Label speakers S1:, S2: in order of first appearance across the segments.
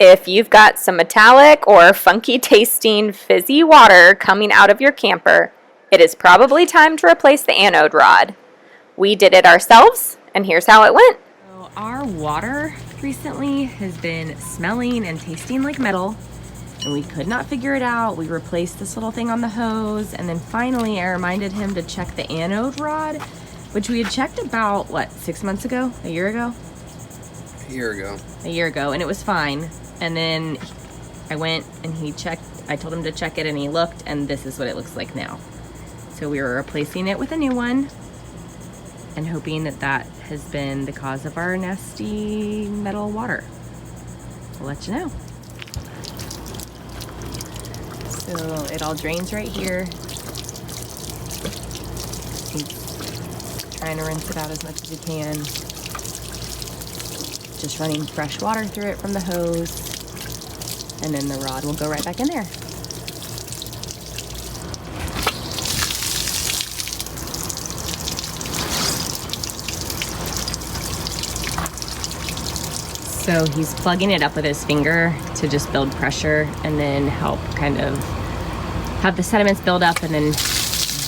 S1: If you've got some metallic or funky tasting fizzy water coming out of your camper, it is probably time to replace the anode rod. We did it ourselves, and here's how it went. So our water recently has been smelling and tasting like metal, and we could not figure it out. We replaced this little thing on the hose, and then finally I reminded him to check the anode rod, which we had checked about, 6 months ago? A year ago?
S2: A year ago,
S1: and it was fine. And then I went and he checked, I told him to check it and he looked, and this is what it looks like now. So we were replacing it with a new one and hoping that that has been the cause of our nasty metal water. I'll let you know. So it all drains right here. He's trying to rinse it out as much as he can. Just running fresh water through it from the hose, and then the rod will go right back in there. So he's plugging it up with his finger to just build pressure and then help kind of have the sediments build up and then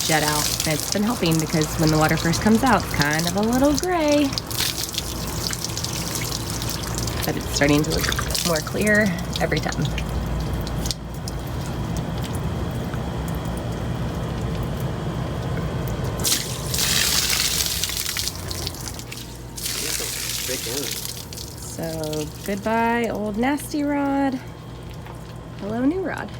S1: jet out. And it's been helping because when the water first comes out, it's kind of a little gray. But it's starting to look more clear every time. So goodbye, old nasty rod. Hello, new rod.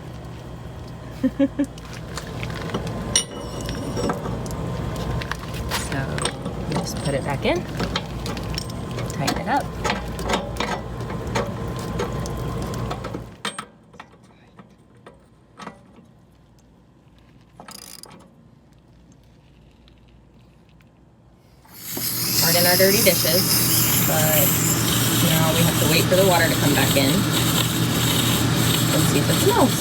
S1: So just put it back in, tighten it up. In our dirty dishes, but now we have to wait for the water to come back in and see if it smells.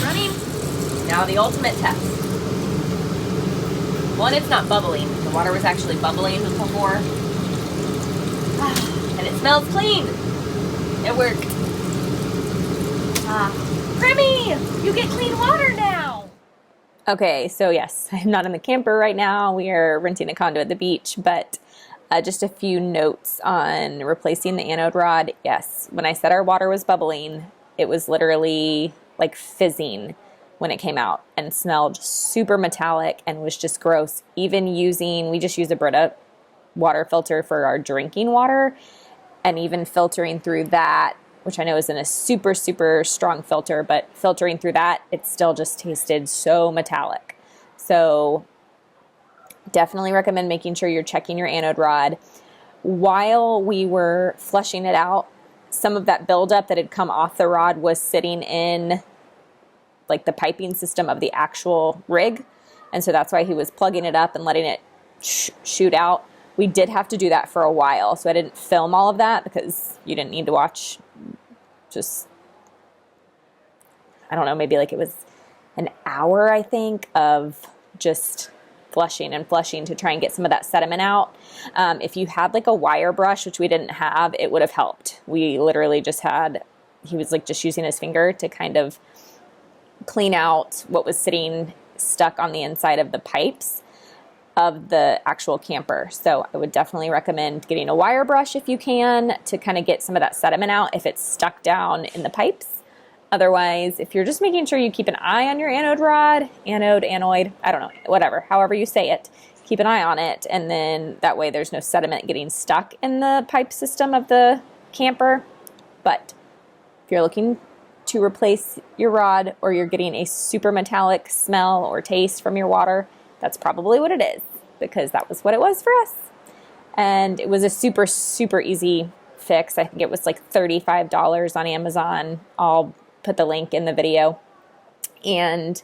S1: Running. Now the ultimate test. One, it's not bubbling. The water was actually bubbling before. And it smells clean. It worked. Grimmy, you get clean water now. Okay, so yes, I'm not in the camper right now. We are renting a condo at the beach, but just a few notes on replacing the anode rod. Yes, when I said our water was bubbling, it was literally like fizzing when it came out and smelled super metallic and was just gross. Even we just use a Brita water filter for our drinking water, and even filtering through that, which I know isn't a super, super strong filter, but filtering through that, it still just tasted so metallic. So definitely recommend making sure you're checking your anode rod. While we were flushing it out, some of that buildup that had come off the rod was sitting in like the piping system of the actual rig. And so that's why he was plugging it up and letting it shoot out. We did have to do that for a while, so I didn't film all of that because you didn't need to watch just, I don't know, maybe like it was an hour, I think, of just flushing and flushing to try and get some of that sediment out. If you had like a wire brush, which we didn't have, it would have helped. We literally just he was like just using his finger to kind of clean out what was sitting stuck on the inside of the pipes of the actual camper. So I would definitely recommend getting a wire brush if you can to kind of get some of that sediment out if it's stuck down in the pipes. Otherwise, if you're just making sure you keep an eye on your anode rod, anode, I don't know, whatever, however you say it, keep an eye on it, and then that way there's no sediment getting stuck in the pipe system of the camper. But if you're looking to replace your rod or you're getting a super metallic smell or taste from your water, that's probably what it is, because that was what it was for us. And it was a super, super easy fix. I think it was like $35 on Amazon. I'll put the link in the video. And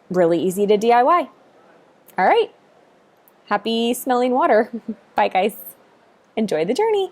S1: really easy to DIY. All right. Happy smelling water. Bye, guys. Enjoy the journey.